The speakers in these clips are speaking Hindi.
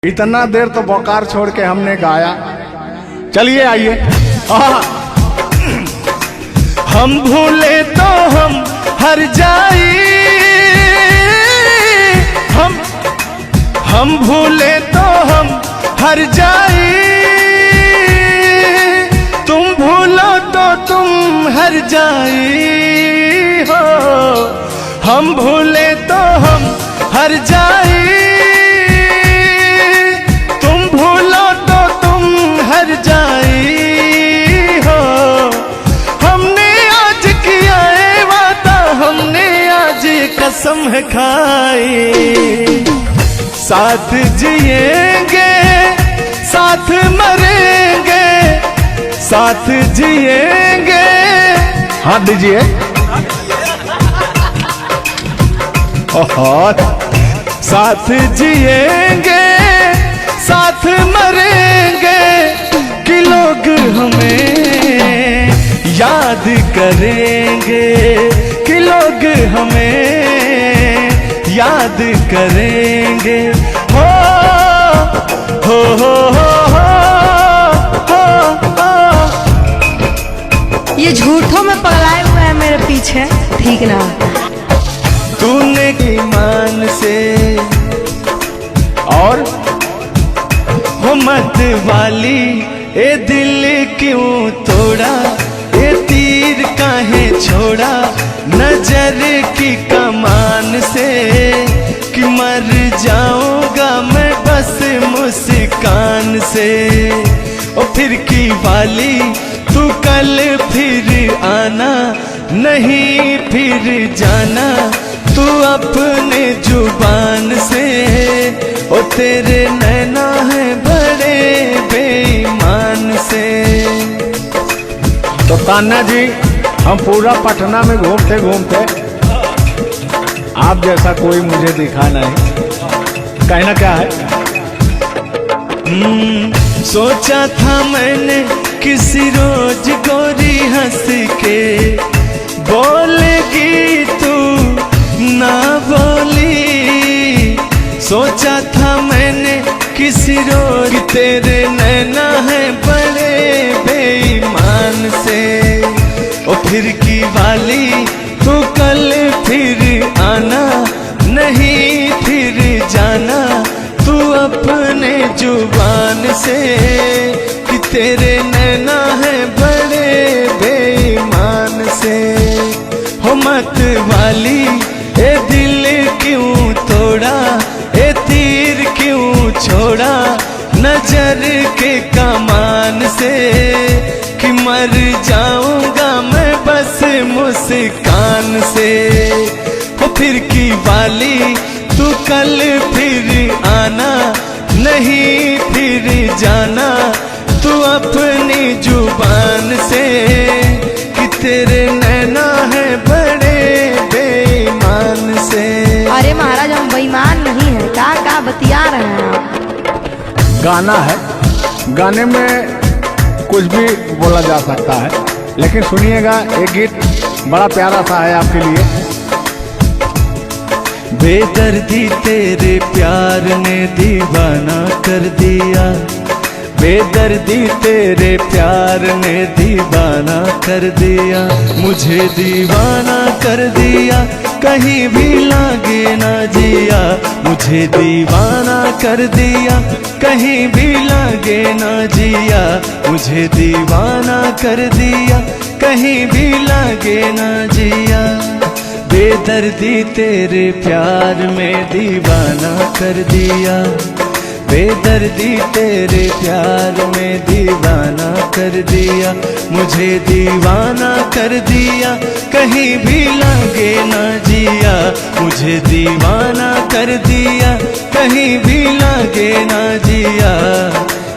इतना देर तो बोकार छोड़ के हमने गाया। चलिए आइए। हम भूले तो हम हर जाई, हम भूले तो हम हर जाई, तुम भूलो तो तुम हर जाई हो। हम भूले तो हम हर जाई, तुम भूलो तो तुम हर जाई हो। हमने आज किया है वादा, हमने आज कसम है खाई, साथ जिएंगे साथ मरेंगे, साथ जिएंगे। हाथ दीजिए। साथ जिएंगे साथ मरेंगे, कि लोग हमें याद करेंगे, कि लोग हमें याद करेंगे। हो हो हो हो हो हो। ये झूठों में पगलाए हुए हैं मेरे पीछे, ठीक ना। तूने ईमान से और हो मत वाली, ए दिल क्यों तोड़ा, ए तीर काहे छोड़ा, नजर की कमान से, कि मर जाऊंगा मैं बस मुस्कान से। ओ फिर की वाली तू कल फिर आना, नहीं फिर जाना तू अपने जुबान से। ओ तेरे नैना है बड़े बेईमान से। तो तान्या जी, हम पूरा पटना में घूमते घूमते आप जैसा कोई मुझे दिखा नहीं। कहना क्या है? सोचा था मैंने किसी रोज गोरी हंस के बोलेगी तू ना बोली। सोचा था मैंने किसी रोज, तेरे नैना है बड़े बेईमान से। ओ फिर की वाली तू कल फिर आना, नहीं फिर जाना तू अपने जुबान से, कि तेरे नैना है बड़े बेईमान से। हो मत वाली, ए दिल क्यों तोड़ा, ए तीर क्यों छोड़ा, नजर के कमान से, कि मर जाऊंगा मैं बस मुस्कान से। हो फिर की वाली तू कल फिर आना, नहीं फिर जाना तू अपनी जुबान से, कि तेरे नैना है बड़े बेईमान से। अरे महाराज, हम बेईमान नहीं है, का बतिया रहे हैं आप। गाना है, गाने में कुछ भी बोला जा सकता है, लेकिन सुनिएगा, एक गीत बड़ा प्यारा सा है आपके लिए। बेदर्दी तेरे प्यार ने दीवाना कर दिया, बेदर्दी तेरे प्यार ने दीवाना कर दिया, मुझे दीवाना कर दिया, कहीं भी लागे ना जिया, मुझे दीवाना कर दिया, कहीं भी लागे ना जिया, मुझे दीवाना कर दिया, कहीं भी लागे ना जिया। बेदर्दी तेरे प्यार में दीवाना कर दिया, बेदर्दी तेरे प्यार में दीवाना कर दिया, मुझे दीवाना कर दिया, कहीं भी लागे ना जिया, मुझे दीवाना कर दिया, कहीं भी लागे ना जिया।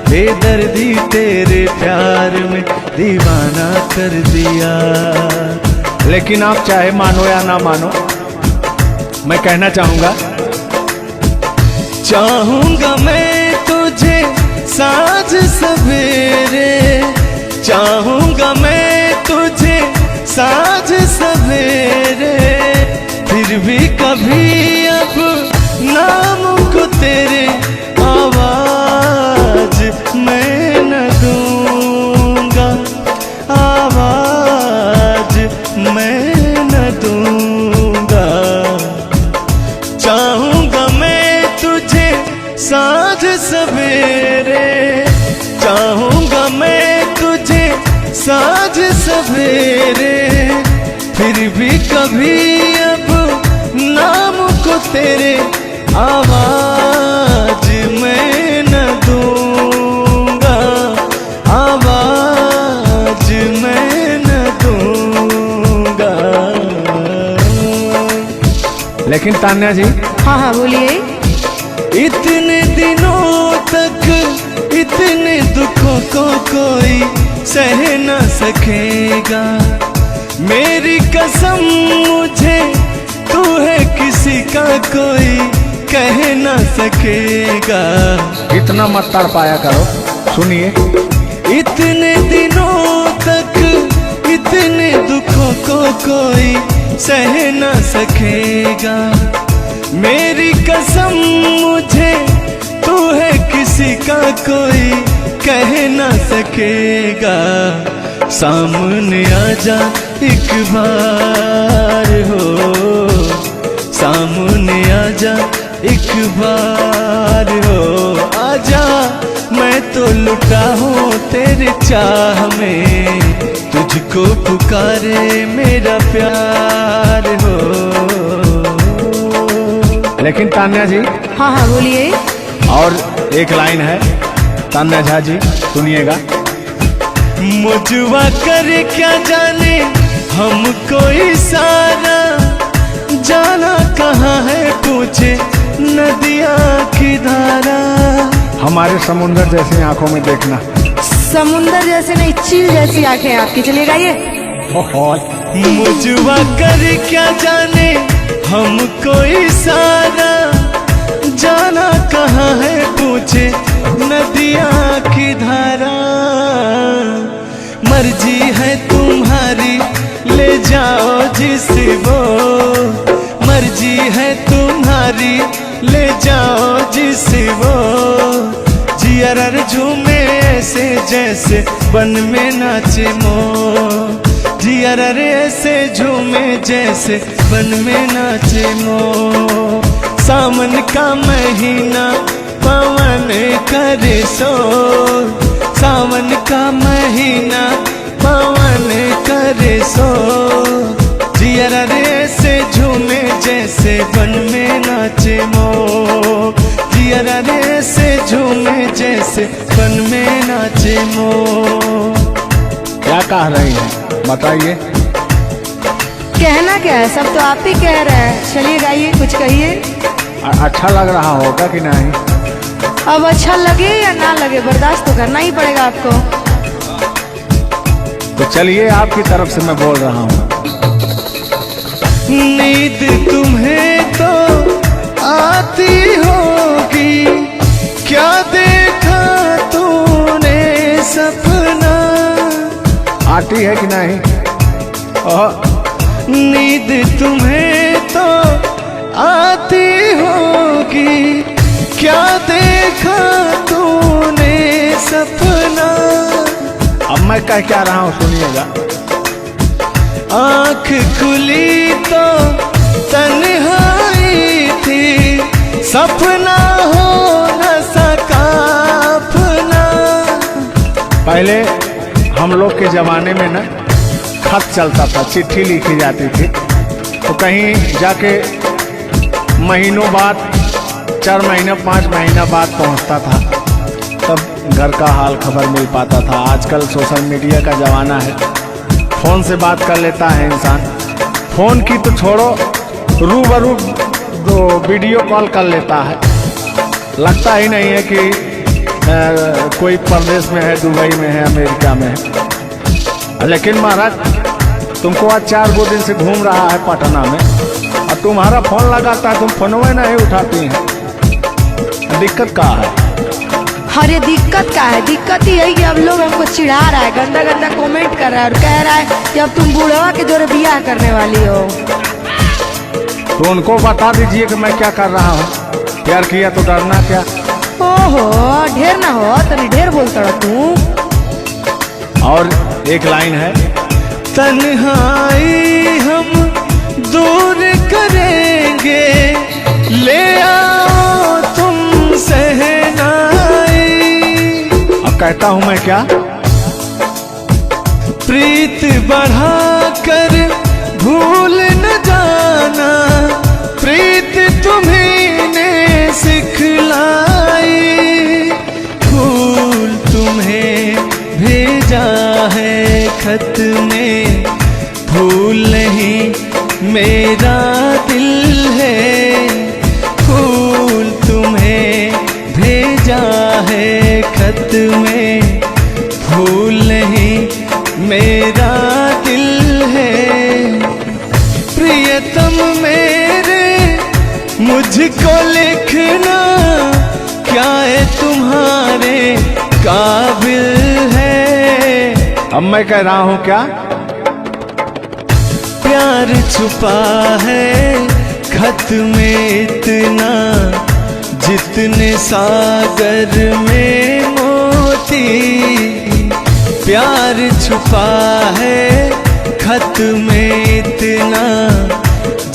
बेदर्दी तेरे प्यार में दीवाना कर दिया। लेकिन आप चाहे मानो या ना मानो, मैं कहना चाहूंगा, चाहूंगा मैं तुझे साँझ सवेरे, चाहूंगा मैं तुझे साँझ सवेरे, फिर भी कभी अब नाम को तेरे आवाज साँझ सवेरे, चाहूंगा मैं तुझे साँझ सवेरे, फिर भी कभी अब नाम को तेरे आवाज मैं न दूंगा, आवाज मैं न दूंगा। लेकिन तान्या जी, हाँ हाँ बोलिए। इतने दिनों तक इतने दुखों को कोई सह न सकेगा, मेरी कसम मुझे तू है किसी का कोई कह न सकेगा। इतना मत तड़पाया करो, सुनिए। इतने दिनों तक इतने दुखों को कोई सह न सकेगा, मेरी कसम मुझे तू है किसी का कोई कह न सकेगा। सामने आजा एक बार हो, सामने आजा एक बार हो, आजा मैं तो लुटा हूँ तेरे चाह में, तुझको पुकारे मेरा प्यार हो। लेकिन तान्या जी, हाँ हाँ बोलिए। और एक लाइन है, तान्या झा जी सुनिएगा। मुझवा करे क्या जाने हमको इशारा, जाना कहाँ है पूछे नदिया की धारा। हमारे समुंदर जैसी आंखों में देखना। समुंदर जैसे नहीं, चील जैसी आंखें आपकी। चलिएगा ये। मुझवा करे क्या जाने हमको इशारा, जाना कहाँ है पूछे नदिया की धारा। मर्जी है तुम्हारी ले जाओ जिस वो, मर्जी है तुम्हारी ले जाओ जिस वो, जियर झूमे ऐसे जैसे बन में नाचे मो, जियर ऐसे झूमे जैसे बन में नाचे मो। सावन का महीना पवन करे सो, सावन का महीना पवन करे सो, जियर ऐसे झूमे जैसे बन में नाचे मो, जियर ऐसे झूमे जैसे बन में नाचे मो। क्या कह रही हैं बताइए। कहना क्या है, सब तो आप ही कह रहे हैं। चलिए गाइए, कुछ कहिए। अच्छा लग रहा होगा कि नहीं? अब अच्छा लगे या ना लगे, बर्दाश्त तो करना ही पड़ेगा आपको। तो चलिए, आपकी तरफ से मैं बोल रहा हूँ। नींद तुम्हें तो आती होगी, क्या देखा तूने सपना। आती है कि नहीं? नींद तुम्हें तो आती होगी, क्या देखा तूने सपना। अब मैं कह क्या रहा हूँ सुनिएगा। आँख खुली तो तन्हाई थी, सपना हो न सका अपना। पहले हम लोग के जमाने में ना खत चलता था, चिट्ठी लिखी जाती थी, तो कहीं जाके महीनों बाद, 4 महीना 5 महीना बाद पहुंचता था, तब घर का हाल खबर मिल पाता था। आजकल सोशल मीडिया का ज़माना है, फ़ोन से बात कर लेता है इंसान। फ़ोन की तो छोड़ो, रूबरू वीडियो कॉल कर लेता है। लगता ही नहीं है कि कोई परदेश में है, दुबई में है, अमेरिका में है। लेकिन महाराज, तुमको आज 4 दिन से घूम रहा है पटना में, और तुम्हारा फ़ोन लगाता है, तुम फोनवे नहीं उठाती हैं। दिक्कत क्या है? अरे दिक्कत क्या है? दिक्कत ही है कि अब लोग हमको चिढ़ा रहा है, गंदा गंदा कमेंट कर रहा है और कह रहा है कि अब तुम बूढ़वा के जोरे बियाह करने वाली हो। तो उनको बता दीजिए कि मैं क्या कर रहा हूँ। प्यार किया तो डरना क्या? ओहो, ढेर ना हो, तनी ढेर बोलता रहा तू। और एक लाइन है, तन्हाई हम दूर करेंगे, ले आओ तुम सह कहता हूं मैं क्या? प्रीत बढ़ाकर भूल न जाना, प्रीत तुम्हीं ने सिखलाई। फूल तुम्हें भेजा है खत में, फूल नहीं मेरा दिल है। फूल तुम्हें भेजा है खत में, फूल नहीं मेरा दिल है। प्रियतम मेरे मुझको लिखना, क्या है तुम्हारे काबिल है। अब मैं कह रहा हूं क्या? प्यार छुपा है खत में इतना, जितने सागर में मोती। प्यार छुपा है खत में इतना,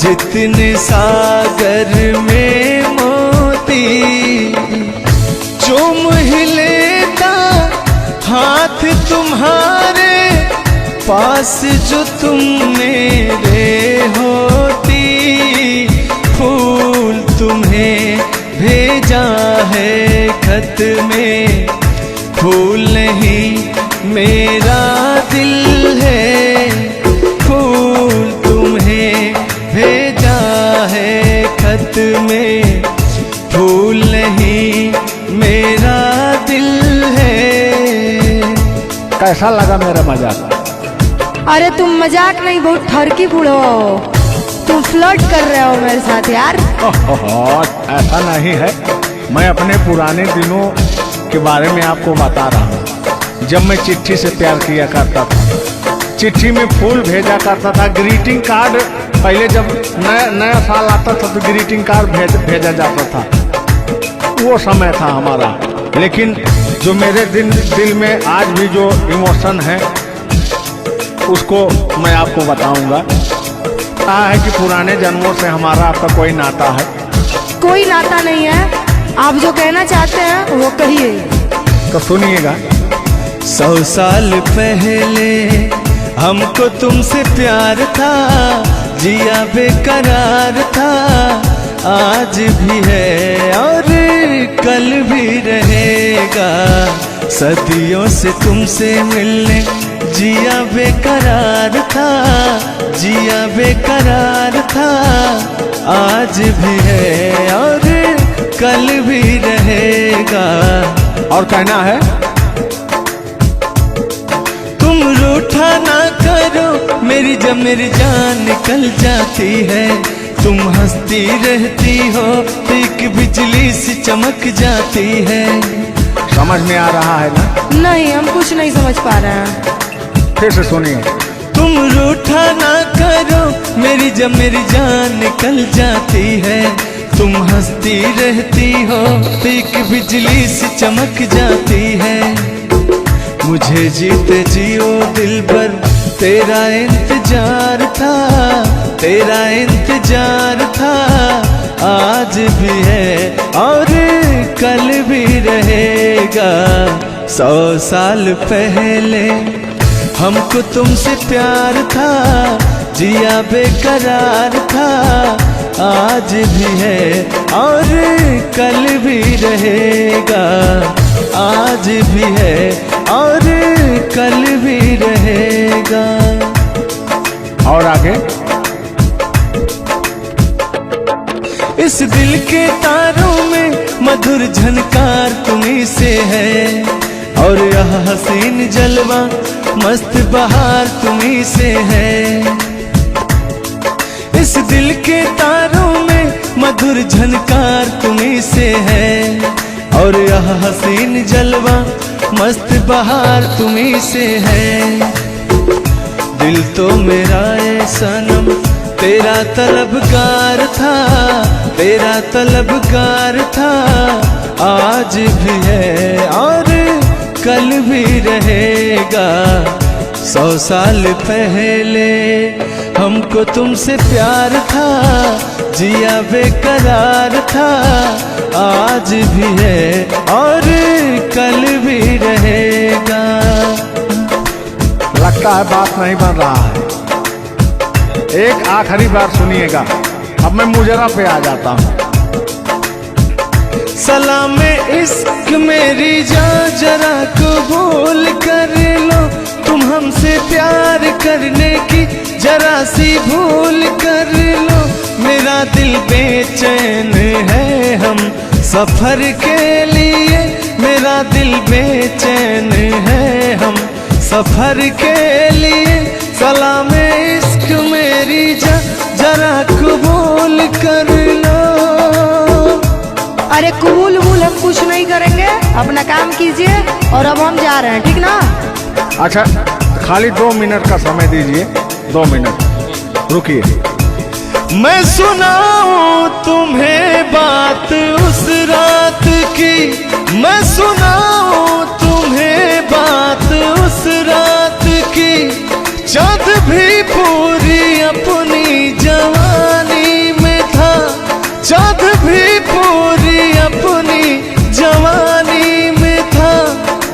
जितने सागर में मोती। चूम ही लेता हाथ तुम्हारे, पास जो तुम मेरे होती। फूल तुम्हें भेजा है खत में, फूल नहीं मेरा दिल है। फूल तुम्हें भेजा है खत में, फूल नहीं मेरा दिल है। कैसा लगा मेरा मजाक? अरे तुम मजाक नहीं, बहुत ठरकी बूढ़ो हो। तुम फ्लर्ट कर रहे हो मेरे साथ यार। ऐसा नहीं है, मैं अपने पुराने दिनों के बारे में आपको बता रहा हूँ। जब मैं चिट्ठी से प्यार किया करता था, चिट्ठी में फूल भेजा करता था, ग्रीटिंग कार्ड। पहले जब नया साल आता था तो ग्रीटिंग कार्ड भेजा जाता था, वो समय था हमारा। लेकिन जो मेरे दिल में आज भी जो इमोशन है, उसको मैं आपको बताऊंगा। कहा है कि पुराने जन्मों से हमारा आपका कोई नाता है। कोई नाता नहीं है, आप जो कहना चाहते हैं वो कहिए। तो सुनिएगा। 100 साल पहले हमको तुमसे प्यार था, जिया बेकरार था। आज भी है और कल भी रहेगा, सदियों से तुमसे मिलने जिया बेकरार था, जिया बेकरार था। आज भी है और कल भी रहेगा। और कहना है, तुम रूठा ना करो मेरी, जब मेरी जान निकल जाती है। तुम हंसती रहती हो, एक बिजली सी चमक जाती है। समझ में आ रहा है ना? नहीं, हम कुछ नहीं समझ पा रहे हैं। फिर से सुनिए। तुम रूठा ना करो मेरी, जब मेरी जान निकल जाती है। तुम हंसती रहती हो, एक बिजली सी चमक जाती है। मुझे जीते जियो दिल भर तेरा इंतजार था, तेरा इंतजार था। आज भी है और कल भी रहेगा। 100 साल पहले हमको तुमसे प्यार था, जिया बेकरार था। आज भी है और कल भी रहेगा। आज भी है और कल भी रहेगा। और आगे, इस दिल के तारों में मधुर झनकार तुम्हीं से है, और यह हसीन जलवा मस्त बहार तुम्हीं से है। इस दिल के तारों में मधुर झनकार तुम्हीं से है, और यह हसीन जलवा मस्त बहार तुम्हीं से है। दिल तो मेरा है सनम तेरा तलबगार था, तेरा तलबगार था। आज भी है और कल भी रहेगा। 100 साल पहले हमको तुमसे प्यार था, जिया बेकरार था। आज भी है और कल भी रहेगा। लगता है बात नहीं बन रहा है। एक आखिरी बार सुनिएगा, अब मैं मुजरा पे आ जाता हूँ। सलाम इश्क मेरी जान जरा कबूल कर लो, तुम हमसे प्यार करने की जरा सी भूल कर लो। मेरा दिल बेचैन है हम सफर के लिए, मेरा दिल बेचैन है हम सफर के लिए। सलाम इश्क मेरी जरा कबूल कर लो। अरे कबूल वबूल हम कुछ नहीं करेंगे, अपना काम कीजिए और अब हम जा रहे हैं, ठीक ना? अच्छा, खाली 2 मिनट का समय दीजिए, 2 मिनट रुकिए। मैं सुनाऊं तुम्हें बात उस रात की, मैं सुनाऊं तुम्हें बात उस रात की। चाँद भी पूरी अपनी जवानी में था, चाँद भी पूरी अपनी जवानी में था।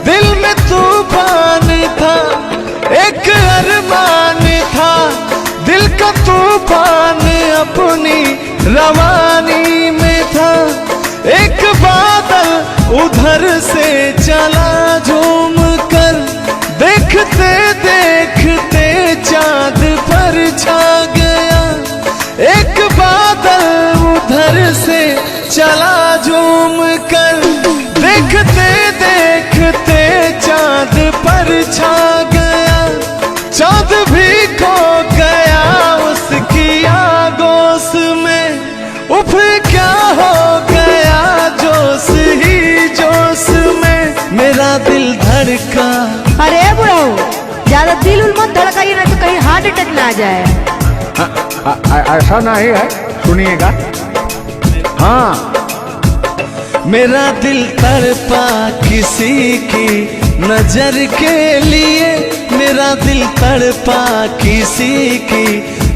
दिल में तूफान था, एक अरमान था, दिल का तूफान अपनी रवानी में था। एक बादल उधर से चला झूम कर, देखते देखते चाँद पर छा गया। एक बादल उधर से चला झूम कर, देखते देखते चाँद पर छा गया। चाँद भी खो गया उसकी आगोश में, उफ क्या हो गया जोश ही जोश में। मेरा दिल धड़का। अरे बुढ़ाऊ, ज्यादा दिल उल मत धड़काइए ना तो कहीं हार्ट अटैक ना आ जाए। ऐसा नहीं है, सुनिएगा। हाँ, मेरा दिल तड़पा किसी की नजर के लिए, मेरा दिल तड़पा किसी की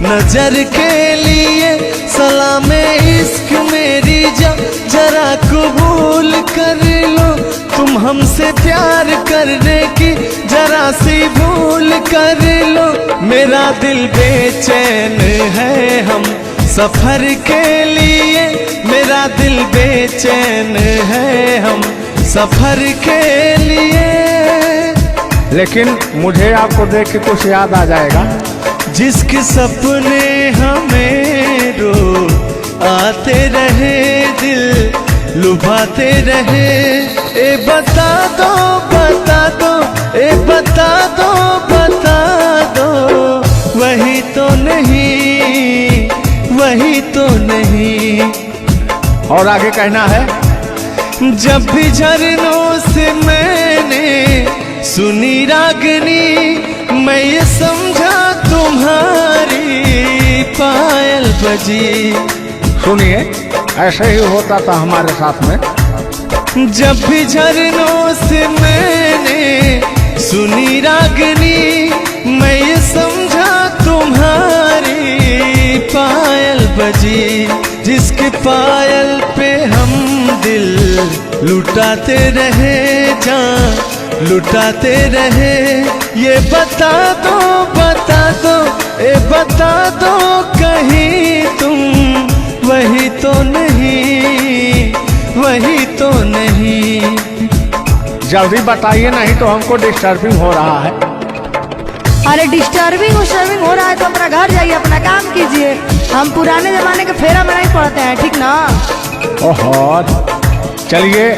नजर के लिए। सलाम इश्क मेरी जरा कबूल कर लो, तुम हमसे प्यार करने की जरा सी भूल कर लो। मेरा दिल बेचैन है हम सफर के लिए, मेरा दिल बेचैन है हम सफर के लिए। लेकिन मुझे आपको देख के कुछ याद आ जाएगा। जिसके सपने हमें रो आते रहे, दिल लुभाते रहे। ए बता दो बता दो, ए बता दो बता दो, वही तो नहीं, वही तो नहीं। और आगे कहना है, जब भी झरनों से मैंने सुनी रागनी, मैं ये समझा तुम्हारी पायल बजी। सुनिए, ऐसे ही होता था हमारे साथ में। जब भी झरनों से मैंने सुनी रागनी, मैं ये समझा तुम्हारी पायल बजी। जिसके पायल पे हम दिल लुटाते रहे, जान लुटाते रहे। ये बता दो बता दो, ए बता दो कहीं तुम वही तो नहीं, वही तो नहीं। जल्दी बताइए, नहीं तो हमको डिस्टर्बिंग हो रहा है। अरे डिस्टर्बिंग हो रहा है तो अपना घर जाइए, अपना काम कीजिए। हम पुराने जमाने के फेरा में नहीं पड़ते हैं, ठीक ना? ओहो, चलिए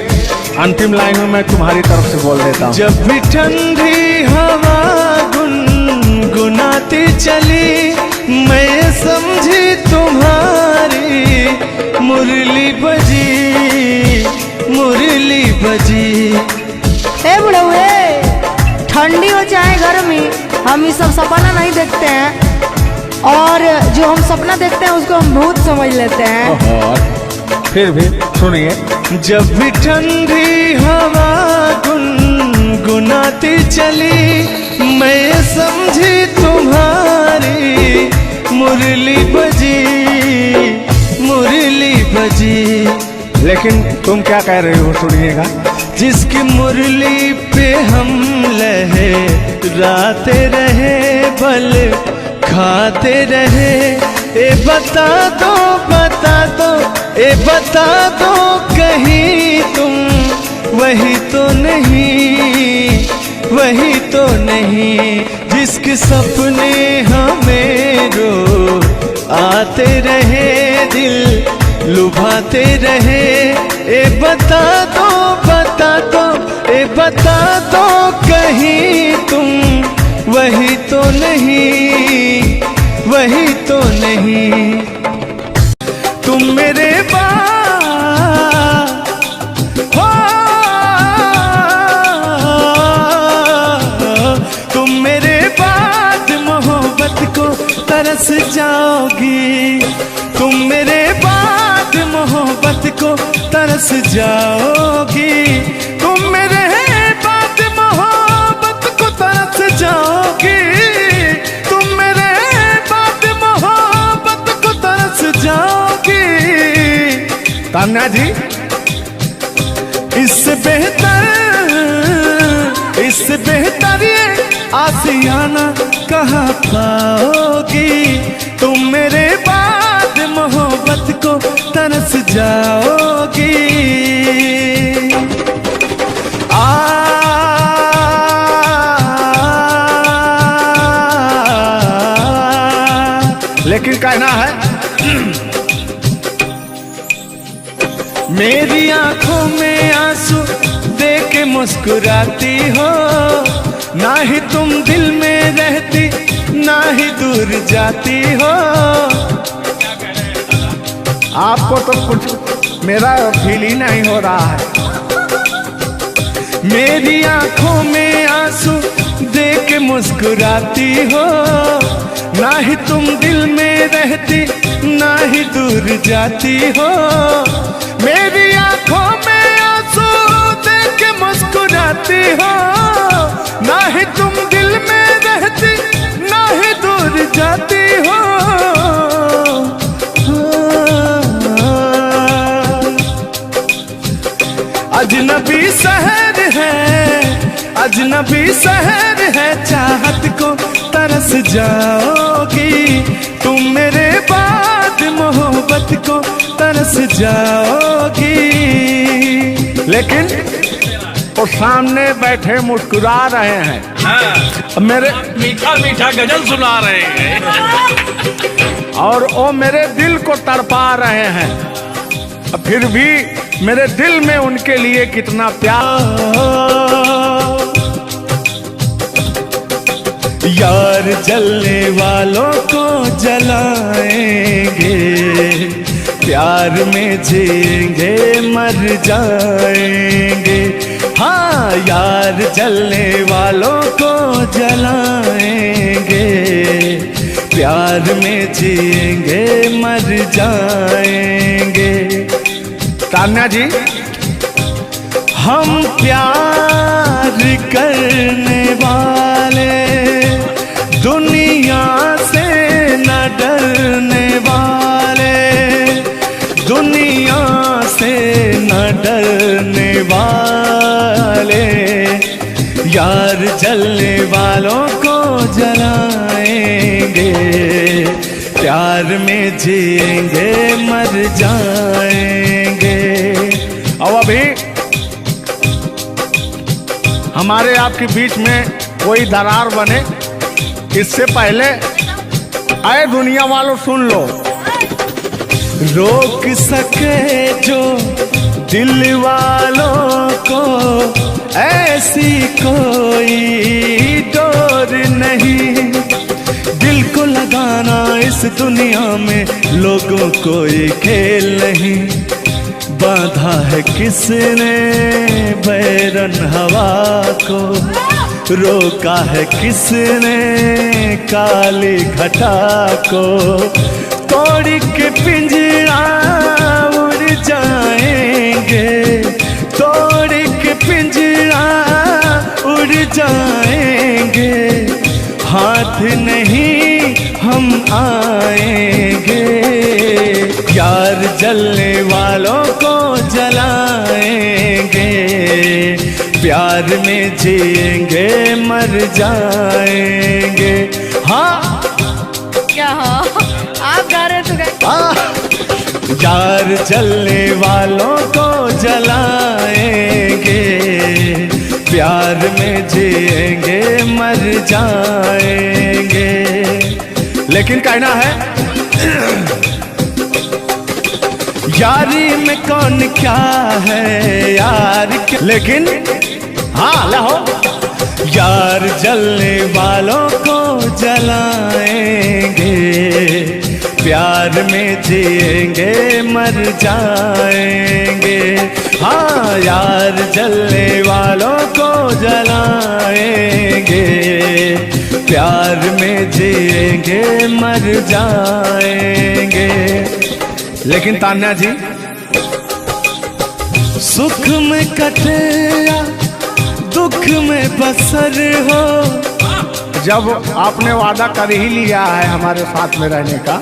अंतिम लाइन में मैं तुम्हारी तरफ से बोल देता हूँ। जब भी ठंडी हवा गुनगुनाती चली, मैं समझी तुम्हारी मुरली बजी, मुरली बजी। ए बुढ़ऊ, ठंडी हो चाहे गर्मी, हम ये सब सपना नहीं देखते हैं, और जो हम सपना देखते हैं उसको हम भूत समझ लेते हैं। ओहो, फिर भी सुनिए। जब भी ठंडी हवा गुनगुनाती चली, मैं समझी तुम्हारी मुरली बजी, मुरली बजी। लेकिन तुम क्या कह रही हो, सुनिएगा। जिसकी मुरली पे हम लहराते रहे, बल खाते रहे। ए बता दो, बता दो, ए बता दो कहीं तुम वही तो नहीं, वही तो नहीं। जिसके सपने हमें रो आते रहे, दिल लुभाते रहे। ए बता दो, बता दो, ए बता दो कहीं तुम वही तो नहीं, वही तो नहीं। तुम मेरे बाद हो, तुम मेरे बाद मोहब्बत को तरस जाओगी। तुम मेरे बाद मोहब्बत को तरस जाओगी। तुम मेरे बाद मोहब्बत को तरस जाओगी। तुम मेरे बाद मोहब्बत को तरस जाओगी। तान्या जी, इससे बेहतर ये आसियाना कहाँ पाओगी। तुम मेरे बाद मोहब्बत को तरस जाओगी। लेकिन कहना है मेरी आंखों में आंसू देख के मुस्कुराती हो। ना ही तुम दिल में रहती, ना ही दूर जाती हो। आपको तो कुछ मेरा फील ही नहीं हो रहा है। मेरी आंखों में आंसू देख के मुस्कुराती हो। ना ही तुम दिल में रहती, ना ही दूर जाती हो। मेरी आंखों में आंसू देख के मुस्कुराती हो। ना ही तुम दिल में रहती, ना ही दूर जाती हो। अजनबी शहर है, अजनबी शहर है, चाहत को तरस जाओगी। तुम मेरे बाद मोहब्बत को तरस जाओगी। लेकिन वो सामने बैठे मुस्कुरा रहे हैं। हाँ, मेरे मीठा मीठा गजल सुना रहे हैं। और वो मेरे दिल को तड़पा रहे हैं। फिर भी मेरे दिल में उनके लिए कितना प्यार। यार जलने वालों को जलाएंगे, प्यार में जिएंगे मर जाएंगे। हाँ, यार जलने वालों को जलाएंगे, प्यार में जिएंगे मर जाएंगे। तान्या जी, हम प्यार करने वाले दुनिया से न डरने वाले, दुनिया से न डरने वाले। यार जलने वालों को जलाएंगे, प्यार में जिएंगे मर जाएंगे। और अभी हमारे आपके बीच में कोई दरार बने इससे पहले आए दुनिया वालों सुन लो। रोक सके जो दिल वालों को ऐसी कोई डोर नहीं। दिल को लगाना इस दुनिया में लोगों को ये खेल नहीं। बांधा है किसने बैरन हवा को, रोका है किसने काली घटा को। तोड़ के पिंजरा उड़ जाएंगे, तोड़ के पिंजरा उड़ जाएंगे। हाथ नहीं हम आएंगे, यार जलने वालों को जलाएंगे। प्यार में जिएंगे मर जाएंगे। हाँ क्या हाँ आप गा रहे तो गा। यार जलने वालों को जलाएंगे, प्यार में जिएंगे मर जाएंगे। लेकिन कहना है यारी में कौन क्या है यार क्या, लेकिन हाँ लहो यार जलने वालों को जलाएंगे, प्यार में जिएंगे मर जाएंगे। हाँ यार जलने वालों को जलाएंगे, प्यार में जिएंगे मर जाएंगे। लेकिन तान्या जी सुख में कटे या दुख में बसर हो, जब आपने वादा कर ही लिया है हमारे साथ में रहने का,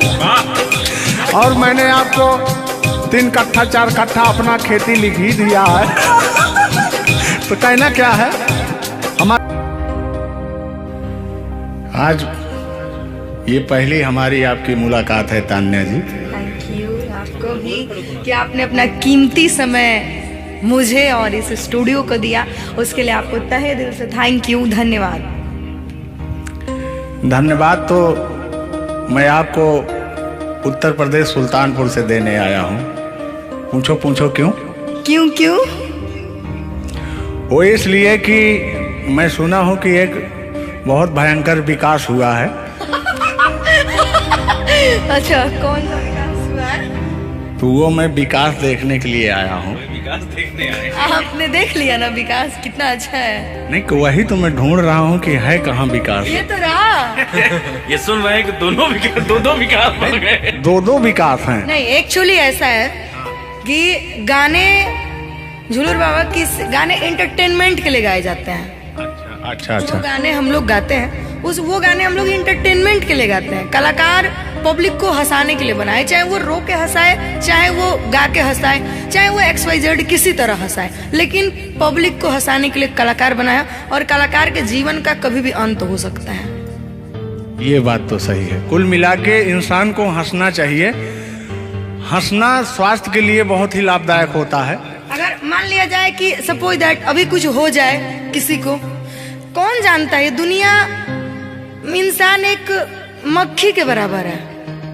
और मैंने आपको 3 कट्ठा 4 कट्ठा अपना खेती लिख ही दिया है, तो कहना क्या है हमारा। आज ये पहली हमारी आपकी मुलाकात है तान्या जी। थैंक यू आपको भी कि आपने अपना कीमती समय मुझे और इस स्टूडियो को दिया, उसके लिए आपको तहे दिल से थैंक यू, धन्यवाद। धन्यवाद तो मैं आपको उत्तर प्रदेश सुल्तानपुर से देने आया हूँ। पूछो पूछो क्यों? क्यों क्यों? वो इसलिए कि मैं सुना हूँ कि एक बहुत भयंकर विकास हुआ है। अच्छा कौन सा विकास हुआ है? तो वो मैं विकास देखने के लिए आया हूँ। विकास देखने आए। आपने देख लिया ना विकास कितना अच्छा है? नहीं तो वही तो मैं ढूंढ रहा हूँ कि है कहाँ विकास। ये तो रहा। ये सुन रहे हैं कि दोनों विकास बन गए। दो विकास हैं। नहीं एक्चुअली ऐसा है कि गाने झूलूर बाबा की गाने एंटरटेनमेंट के लिए गाए जाते हैं। अच्छा जो गाने हम लोग गाते हैं वो गाने हम लोग इंटरटेनमेंट के लिए गाते हैं। कलाकार पब्लिक को हंसाने के लिए बनाए, चाहे वो रो के हंसाए, चाहे वो गा के हंसाए, चाहे वो XYZ किसी तरह हंसाए, लेकिन पब्लिक को हंसाने के लिए कलाकार बनाया। और कलाकार के जीवन का कभी भी अंत हो सकता है। ये बात तो सही है। कुल मिला के इंसान को हंसना चाहिए। हंसना स्वास्थ्य के लिए बहुत ही लाभदायक होता है। अगर मान लिया जाए कि सपोज दैट अभी कुछ हो जाए किसी को, कौन जानता है दुनिया इंसान एक मक्खी के बराबर है,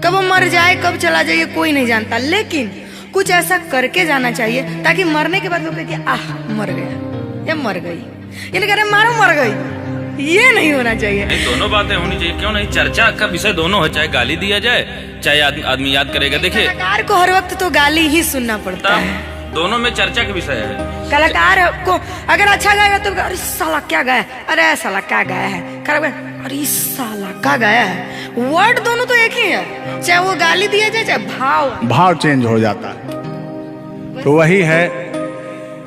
कब वो मर जाए कब चला जाए कोई नहीं जानता, लेकिन कुछ ऐसा करके जाना चाहिए ताकि मरने के बाद लोग कहे कि आह मर गया या मर गई, ये नहीं कह रहे मारो मर गई, ये नहीं होना चाहिए। दोनों बातें होनी चाहिए, क्यों नहीं? चर्चा का विषय दोनों है, चाहे गाली दिया जाए चाहे आदमी याद करेगा। देखिए कलाकार को हर वक्त तो गाली ही सुनना पड़ता है, दोनों में चर्चा का विषय है। कलाकार को अगर अच्छा गाएगा तो अरे साला क्या गाया, अरे साला क्या गाया है, खराब गाया, अरे साला क्या गाया है। वर्ड दोनों तो एक ही है, चाहे वो गाली दिया जाए चाहे भाव चेंज हो जाता है। तो वही है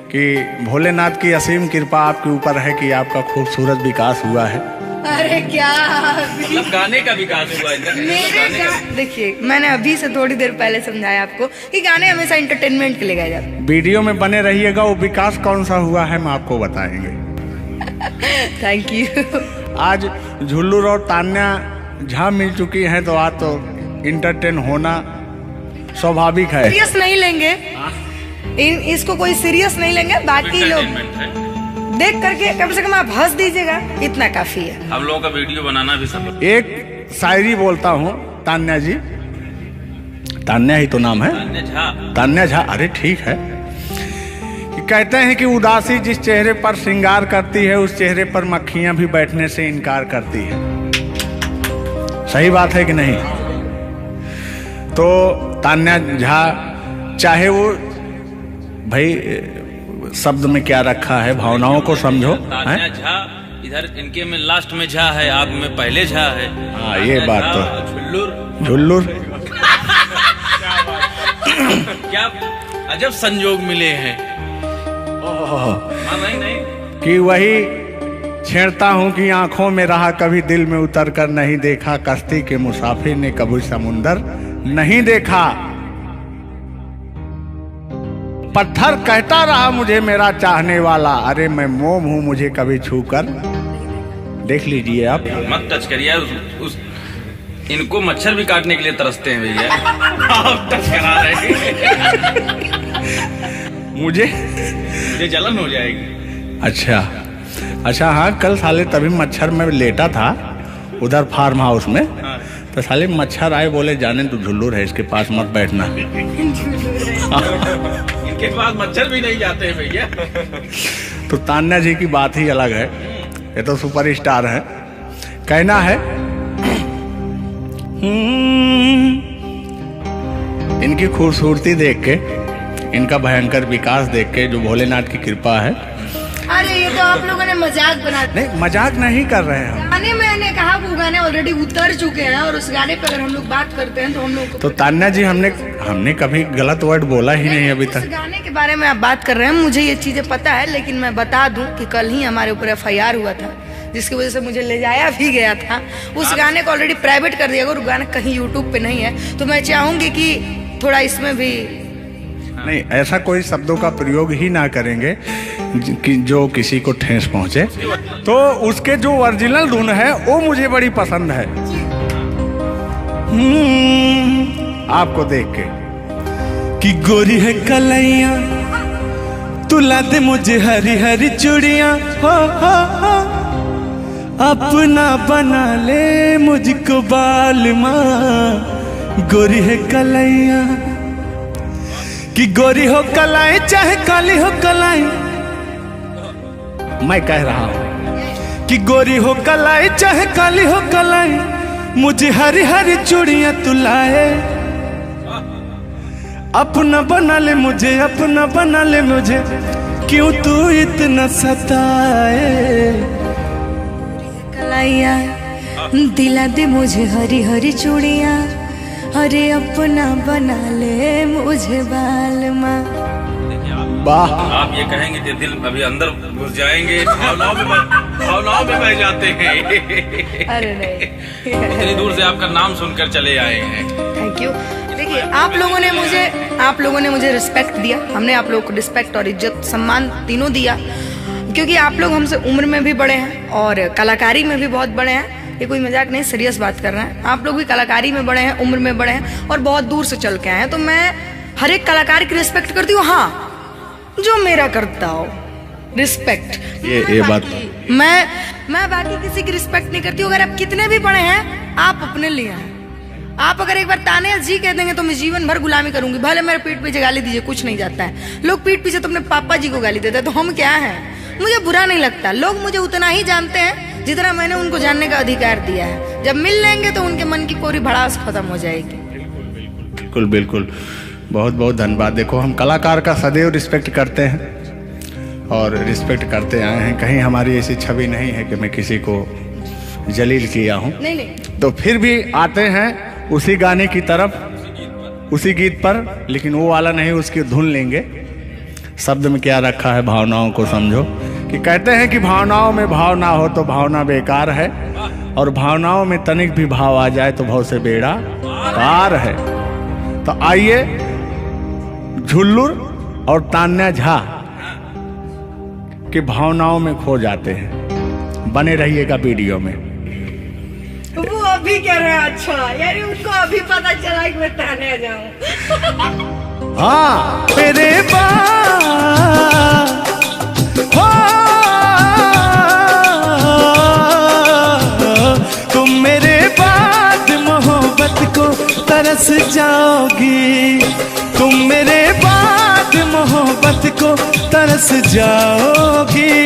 कि भोलेनाथ की असीम कृपा आपके ऊपर है कि आपका खूबसूरत विकास हुआ है। अरे क्या मतलब गाने का विकास हुआ है। देखिए मैंने अभी से थोड़ी देर पहले समझाया आपको कि गाने हमेशा एंटरटेनमेंट के लिए गाए जाते हैं। वीडियो में बने रहिएगा, वो विकास कौन सा हुआ है हम आपको बताएंगे। Thank you. आज झुल्लूर और तान्या झा मिल चुकी हैं, तो आज तो इंटरटेन होना स्वाभाविक है। सीरियस नहीं लेंगे, इसको कोई सीरियस नहीं लेंगे। बाकी लोग देख करके कम से कम आप हंस दीजिएगा, इतना काफी है। हम लोगों का वीडियो बनाना भी सब। एक शायरी बोलता हूँ तान्या जी, तान्या ही तो नाम है, तान्या झा। अरे ठीक है। कि कहते हैं कि उदासी जिस चेहरे पर श्रृंगार करती है, उस चेहरे पर मक्खियां भी बैठने से इनकार करती है। सही बात है कि नहीं? तो तान्या झा, चाहे वो भाई शब्द में क्या रखा है, भावनाओं को समझो। तान्या झा इधर इनके में लास्ट में झा है, आप में पहले झा है। हाँ ये बात तो झुल्लूर क्या अजब संजोग मिले हैं। नहीं कि वही छेड़ता हूँ कि आंखों में रहा कभी दिल में उतर कर नहीं देखा, कश्ती के मुसाफिर ने कभी समुंदर नहीं देखा। पत्थर कहता रहा मुझे मेरा चाहने वाला, अरे मैं मोम हूँ मुझे कभी छू कर देख लीजिए आप। मत टच करिए उस इनको मच्छर भी काटने के लिए तरसते हैं भैया। आप टच करा रहे हैं। मुझे जलन हो जाएगी। अच्छा हाँ, कल साले तभी मच्छर में लेटा था उधर फार्म हाउस में, तो साले मच्छर आए, बोले जाने तू झुल्लू है, इसके पास मत बैठना। इनके पास मच्छर भी नहीं जाते हैं भैया। तो तान्या जी की बात ही अलग है, ये तो सुपरस्टार है। कहना है इनकी खूबसूरती देख के, इनका भयंकर विकास देख के, जो भोलेनाथ की कृपा है। अरे ये तो आप लोगों ने मजाक बना दिया। नहीं, मजाक नहीं कर रहे हैं। गाने मैंने कहा वो गाने ऑलरेडी उतर चुके हैं, और उस गाने पे अगर हम लोग बात करते हैं तो हम लोग तो तान्या जी हमने कभी गलत वर्ड बोला ही नहीं अभी उस तक। गाने के बारे में आप बात कर रहे हैं, मुझे ये चीजें पता है, लेकिन मैं बता दूं कि कल ही हमारे ऊपर FIR हुआ था, जिसकी वजह से मुझे ले जाया भी गया था। उस गाने को ऑलरेडी प्राइवेट कर दिया, अगर गाना कहीं यूट्यूब पे नहीं है तो मैं चाहूंगी कि थोड़ा इसमें भी नहीं, ऐसा कोई शब्दों का प्रयोग ही ना करेंगे जो किसी को ठेस पहुंचे। तो उसके जो ओरिजिनल धुन है वो मुझे बड़ी पसंद है। आपको देख के कि गोरी है कलैया तुला दे मुझे हरी हरी चूड़ियां, हो अपना बना ले मुझको बाल माँ। गोरी है कलैया कि गोरी हो कलाई चाहे काली हो कलाई, मैं कह रहा हूँ कि गोरी हो कलाई चाहे काली हो कलाई, मुझे हरी हरी चूड़ियां तू लाए। अपना बना ले मुझे, अपना बना ले मुझे, क्यों तू इतना सताए। कलाइया दिला दे मुझे हरी हरी चूड़ियां, अरे अपना बना ले मुझे बाल माँ। वाह, आप ये कहेंगे तो दिल अभी अंदर घुस जाएंगे, भावनाओं में बह जाते हैं। अरे नहीं, इतनी दूर से आपका नाम सुनकर चले आए हैं। Thank you. देखिए आप लोगों ने मुझे रिस्पेक्ट दिया, हमने आप लोगों को रिस्पेक्ट और इज्जत सम्मान तीनों दिया, क्योंकि आप लोग हमसे उम्र में भी बड़े हैं और कलाकारी में भी बहुत बड़े हैं। ये कोई मजाक नहीं, सीरियस बात कर रहे हैं। आप लोग भी कलाकारी में बड़े हैं, उम्र में बड़े हैं और बहुत दूर से चल के आए हैं, तो मैं हर एक कलाकार की रिस्पेक्ट करती हूँ। हाँ, जो मेरा करता हो रिस्पेक्ट, ये बात मैं बाकी किसी की रिस्पेक्ट नहीं करती हूँ। अगर आप कितने भी बड़े हैं, आप अपने लिए हैं। आप अगर एक बार ताने जी कह देंगे तो मैं जीवन भर गुलामी करूंगी, भले मेरे पीठ पीछे गाली दीजिए, कुछ नहीं जाता है। लोग पीठ पीछे तो अपने पापा जी को गाली देते हैं, तो हम क्या हैं? मुझे बुरा नहीं लगता। लोग मुझे उतना ही जानते हैं जितना मैंने उनको जानने का अधिकार दिया है। जब मिल लेंगे तो उनके मन की पूरी भड़ास खत्म हो जाएगी। बिल्कुल बिल्कुल, बहुत बहुत धन्यवाद। देखो, हम कलाकार का सदैव रिस्पेक्ट करते हैं और रिस्पेक्ट करते आए हैं। कहीं हमारी ऐसी छवि नहीं है कि मैं किसी को जलील किया हूँ। नहीं, तो फिर भी आते हैं उसी गाने की तरफ, उसी गीत पर, लेकिन वो वाला नहीं, उसकी धुन लेंगे। शब्द में क्या रखा है, भावनाओं को समझो। कि कहते हैं कि भावनाओं में भाव ना हो तो भावना बेकार है, और भावनाओं में तनिक भी भाव आ जाए तो भाव से बेड़ा पार है। तो आइए झुल्लुर और तान्या झा की भावनाओं में खो जाते हैं। बने रहिएगा वीडियो में। वो अभी कह रहे हैं अच्छा, यानी उनको अभी पता चला कि मैं तान्या जाऊं। हाँ, तेरे तुम मेरे बाद मोहब्बत को तरस जाओगी, तुम मेरे बाद मोहब्बत को तरस जाओगी,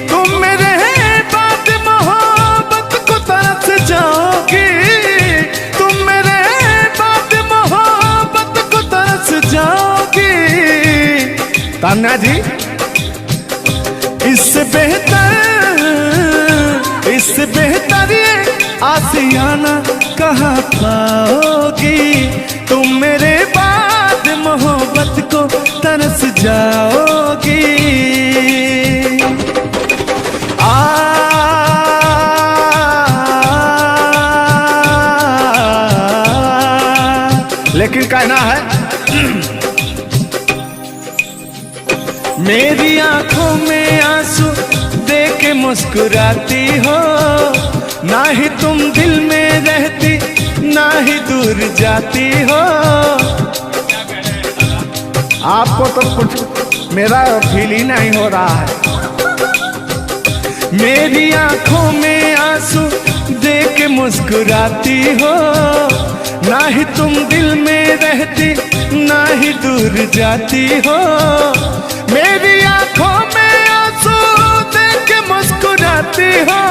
तुम मेरे बाद मोहब्बत को तरस जाओगी, तुम मेरे बाद मोहब्बत को तरस जाओगी। तान्या जी, इससे बेहतर ये आसियाना कहाँ पाओगी, तुम मेरे बाद मोहब्बत को तरस जाओगी। लेकिन कहना है मेरी आंखों में आंसू देख के मुस्कुराती हो, ना ही तुम दिल में रहती ना ही दूर जाती हो। आपको तो कुछ मेरा फील ही नहीं हो रहा है। मेरी आंखों में आंसू देख के मुस्कुराती हो, ना ही तुम दिल में रहती ना ही दूर जाती हो। मेरी आंखों में आंसू देख के मुस्कुराती हो,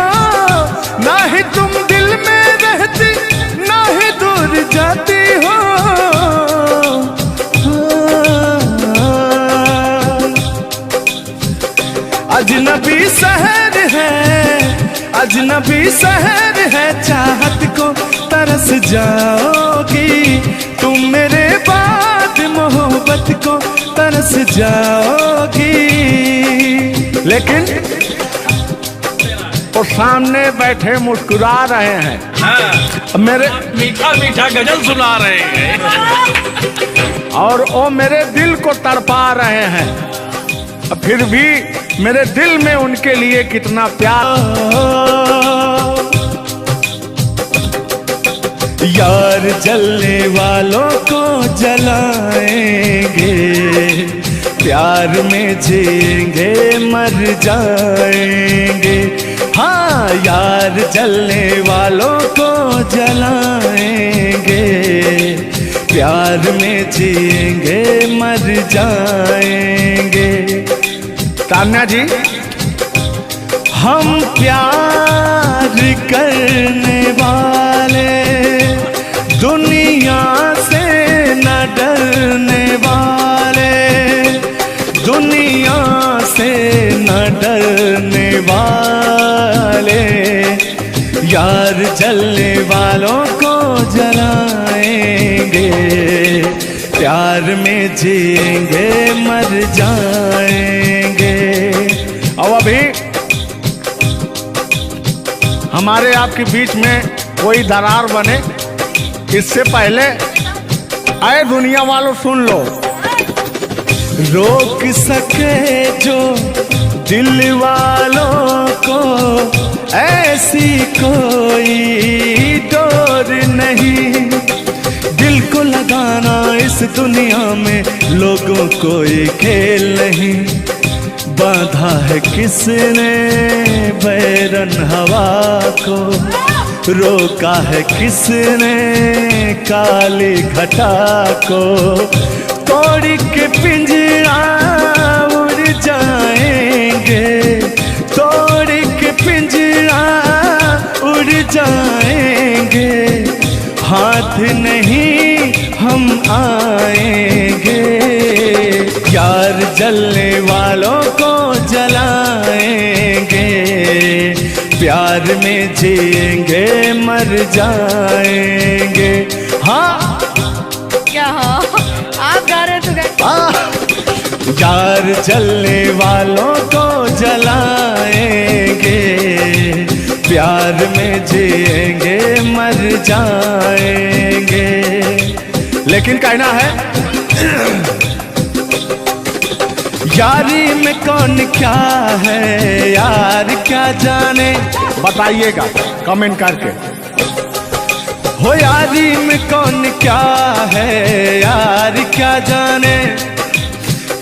ना ही तुम दिल में रहती ना ही दूर जाती हो। अजनबी शहर है, अजनबी शहर है, चाहत को तरस जाओगी तुम, मेरे बाद मोहब्बत को तरस जाओगी। लेकिन वो सामने बैठे मुस्कुरा रहे हैं, हाँ, मेरे मीठा मीठा गजल सुना रहे हैं और वो मेरे दिल को तड़पा रहे हैं। फिर भी मेरे दिल में उनके लिए कितना प्यार। यार जलने वालों को जलाएंगे, प्यार में जिएंगे मर जाएंगे। हाँ, यार जलने वालों को जलाएंगे, प्यार में जिएंगे मर जाएंगे। तान्या जी, हम प्यार करने वाले दुनिया से न डरने वाले, दुनिया से न डरने वाले, यार जलने वालों को जलाएंगे, प्यार में जिएंगे मर जाएंगे। और अभी हमारे आपके बीच में कोई दरार बने इससे पहले आए दुनिया वालों सुन लो। रोक सके जो दिल वालों को ऐसी कोई डोर नहीं, दिल को लगाना इस दुनिया में लोगों कोई खेल नहीं। बांधा है किसने बैरन हवा को, रोका है किसने काली घटा को, तोड़ के पिंजरा उड़ जाएंगे, तोड़ के पिंजरा उड़ जाएंगे, हाथ नहीं हम आएंगे, यार जलने वालों को जलाएंगे, प्यार में जिएंगे मर जाएंगे। हाँ क्या हाँ आप गा रहे तो गा। यार जलने वालों को जलाएंगे, प्यार में जिएंगे मर जाएंगे। लेकिन कहना है यारी में कौन क्या है यार क्या जाने, बताइएगा कमेंट करके। हो यारी में कौन क्या है यार क्या जाने,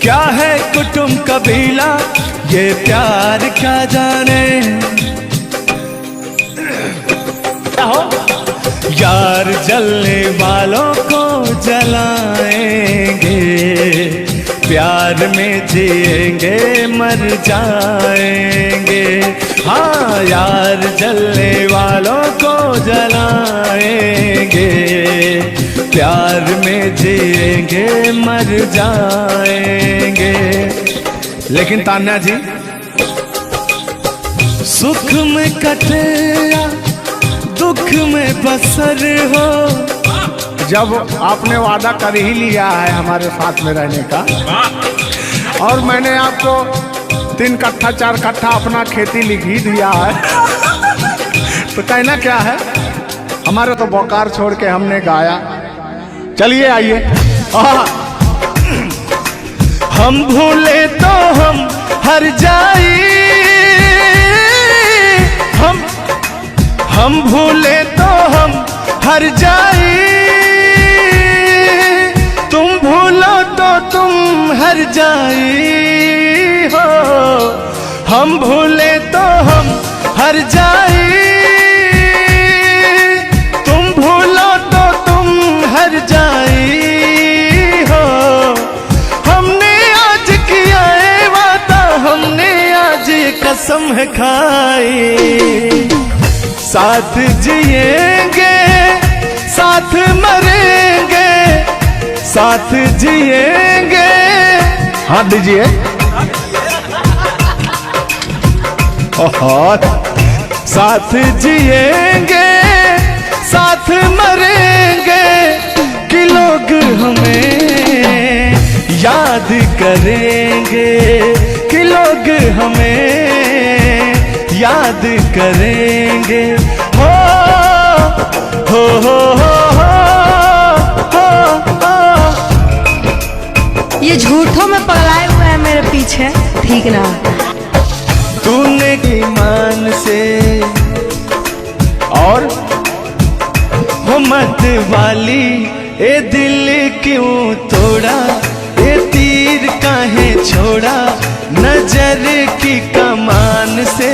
क्या है कुटुंब कबीला ये प्यार क्या जाने। हो यार जलने वालों को जलाएंगे, प्यार में जिएंगे मर जाएंगे। हाँ, यार जलने वालों को जलाएंगे, प्यार में जिएंगे मर जाएंगे। लेकिन तान्या जी, सुख में कटे या दुख में बसर हो, जब आपने वादा कर ही लिया है हमारे साथ में रहने का, और मैंने आपको 3 कट्ठा 4 कट्ठा अपना खेती लिख ही दिया है, तो कहना क्या है। हमारे तो बोकार छोड़ के हमने गाया। चलिए आइए। हम भूले तो हम हर जाई, हम भूले तो हम हर जाई, तुम भूलो तो तुम हर जाई हो। हम भूले तो हम हर जाई, तुम भूलो तो तुम हर जाई हो। हमने आज किया है वादा, हमने आज कसम है खाई, साथ जिएंगे साथ मरेंगे, साथ जिएंगे। हाथ दीजिए। ओहो, साथ जिएंगे साथ मरेंगे, कि लोग हमें याद करेंगे, कि लोग हमें याद करेंगे। हो हो हो हो हो हो। ये झूठों में पगलाए हुए हैं मेरे पीछे, ठीक ना। तूने ईमान से और हो मत वाली, ए दिल क्यों तोड़ा, ए तीर काहे छोड़ा, नजर की कमान से,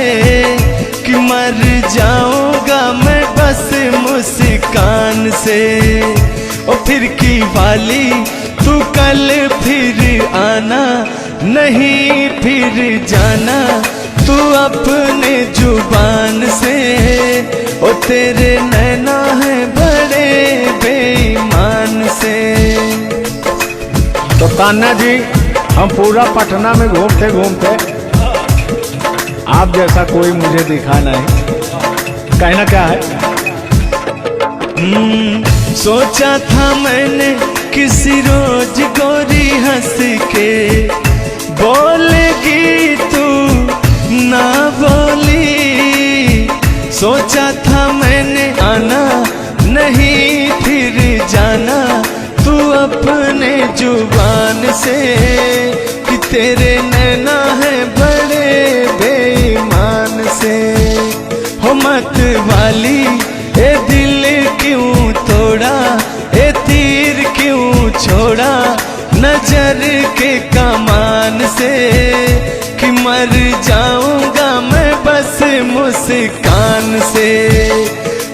कि मर जाऊंगा मैं बस मुस्कान से। ओ फिर की वाली, तू कल फिर आना, नहीं फिर जाना, तू अपने जुबान से। ओ तेरे नैना है बड़े बेईमान से। तो तान्या जी, हम पूरा पटना में घूमते घूमते आप जैसा कोई मुझे दिखा नहीं, कहना क्या है? सोचा था मैंने किसी रोज गोरी हंस के बोलेगी तू ना बोली, सोचा था मैंने आना नहीं फिर जाना, तू अपने जुबान से, कि तेरे नैना है बड़े बेईमान से। हो मत वाली, ए दिल क्यों तोड़ा, ए तीर क्यों छोड़ा, नजर के कमान से, कि मर जाऊंगा मैं बस मुस्कान से।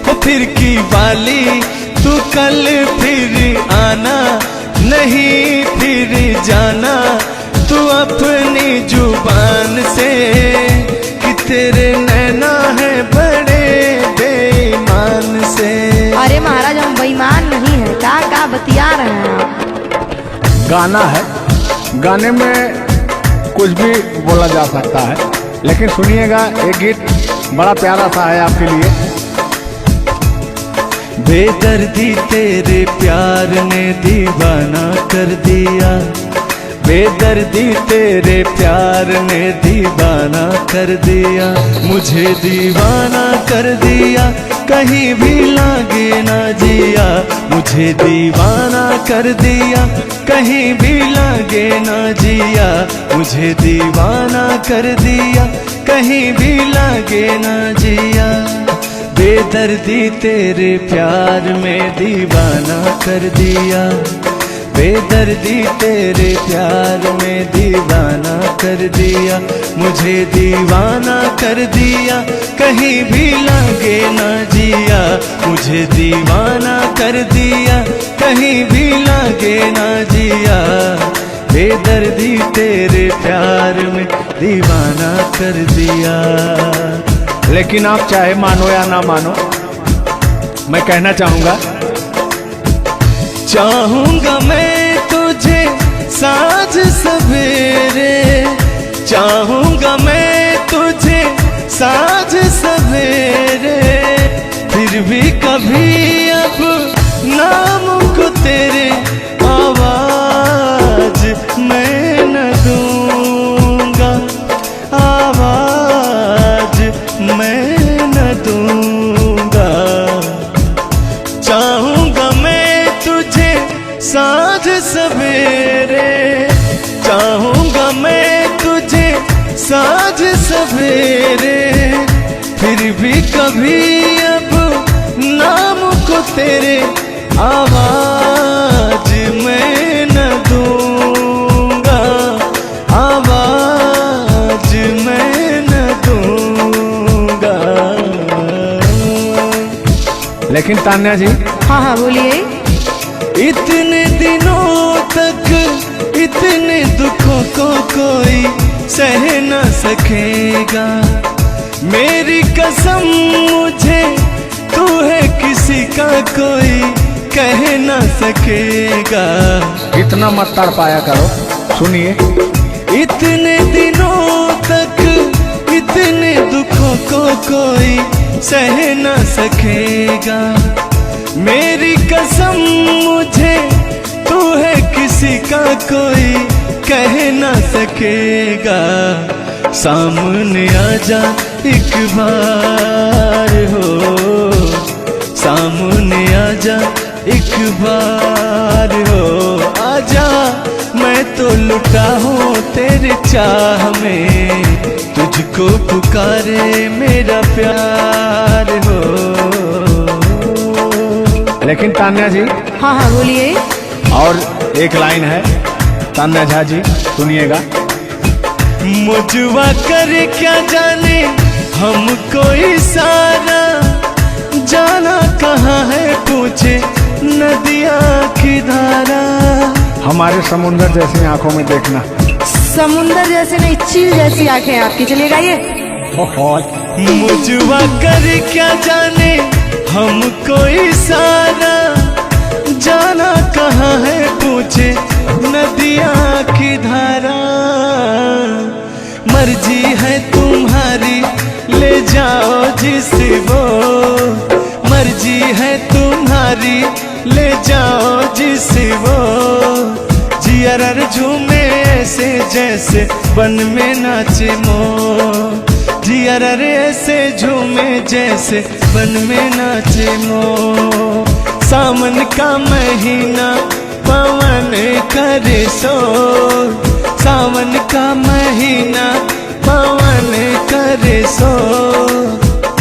हो फिर की वाली, तू कल फिर आना, नहीं फिर जाना, तू अपनी जुबान से, कि तेरे नैना है बड़े बेईमान से। अरे महाराज, हम बेईमान नहीं है, का बतिया रहे हैं आप? गाना है, गाने में कुछ भी बोला जा सकता है, लेकिन सुनिएगा, एक गीत बड़ा प्यारा सा है आपके लिए। बेदर्दी तेरे प्यार ने दीवाना कर दिया, बेदर्दी तेरे प्यार ने दीवाना कर दिया, मुझे दीवाना कर दिया, कहीं भी लागे ना जिया, मुझे दीवाना कर दिया, कहीं भी लागे ना जिया, मुझे दीवाना कर दिया, कहीं भी लागे ना जिया। बेदर्दी तेरे प्यार में दीवाना कर दिया, बेदर्दी तेरे प्यार में दीवाना कर दिया, मुझे दीवाना कर दिया, कहीं भी लागे ना जिया, मुझे दीवाना कर दिया, कहीं भी लागे ना जिया। बेदर्दी तेरे प्यार में दीवाना कर दिया। लेकिन आप चाहे मानो या ना मानो, मैं कहना चाहूंगा, चाहूंगा मैं तुझे साँझ सवेरे, चाहूंगा मैं तुझे साँझ सवेरे, फिर भी कभी अब नाम को तेरे आवाज मैं न दूंगा, आवाज मैं न दूंगा। चाहूंगा मैं तुझे साँझ सवेरे, चाहूं सवेरे, फिर भी कभी अब नाम को तेरे आवाज मैं न दूंगा, आवाज मैं न दूंगा। लेकिन तान्या जी, हाँ हाँ बोलिए। इतने दिनों तक इतने दुखों को कोई सह न सकेगा, मेरी कसम मुझे तू है किसी का कोई कह न सकेगा। इतना मत तड़ पाया करो, सुनिए। इतने दिनों तक इतने दुखों को कोई सह न सकेगा, मेरी कसम मुझे तू है किसी का कोई कह न सकेगा। सामने आजा एक बार हो, सामने आजा एक बार हो, आजा मैं तो लुटा हूँ तेरे चाह में, तुझको पुकारे मेरा प्यार हो। लेकिन तान्या जी, हाँ हाँ बोलिए। और एक लाइन है, तान्या झा जी सुनिएगा। मुझवा करे क्या जाने हमको इशारा, जाना कहाँ है पूछे नदिया की धारा। हमारे समुंदर जैसी आंखों में देखना। समुंदर जैसे नहीं, चील जैसी आंखें आपकी। चलिए गाइए। मुझवा करे क्या जाने हमको इशारा, जाना कहाँ है पूछे नदिया की धारा। मर्जी है तुम्हारी ले जाओ जिस वो, मर्जी है तुम्हारी ले जाओ जिस वो। जियर झूमे ऐसे जैसे बन में नाचे मोर, जियर ऐसे झूमे जैसे बन में नाचे मोर। सावन का महीना पवन करे शोर, सावन का महीना पवन करे शोर।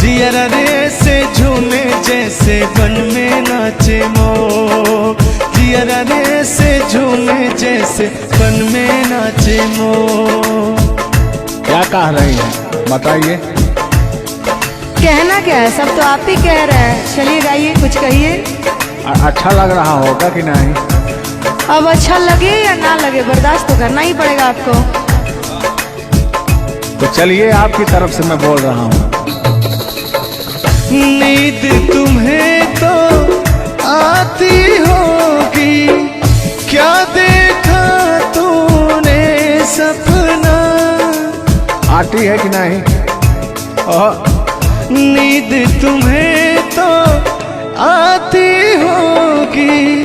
जियर ऐसे झूमे जैसे बन में नाचे मोर, जियर ऐसे झूमे जैसे बन में नाचे मोर। क्या कह रही हैं बताइए। कहना क्या है, सब तो आप ही कह रहे हैं। चलिए गाइए, कुछ कहिए। अच्छा लग रहा होगा कि नहीं? अब अच्छा लगे या ना लगे, बर्दाश्त तो करना ही पड़ेगा आपको। तो चलिए, आपकी तरफ से मैं बोल रहा हूँ। नींद तुम्हें तो आती होगी, क्या देखा तूने सपना। आती है कि नहीं? नींद तुम्हें तो आती होगी,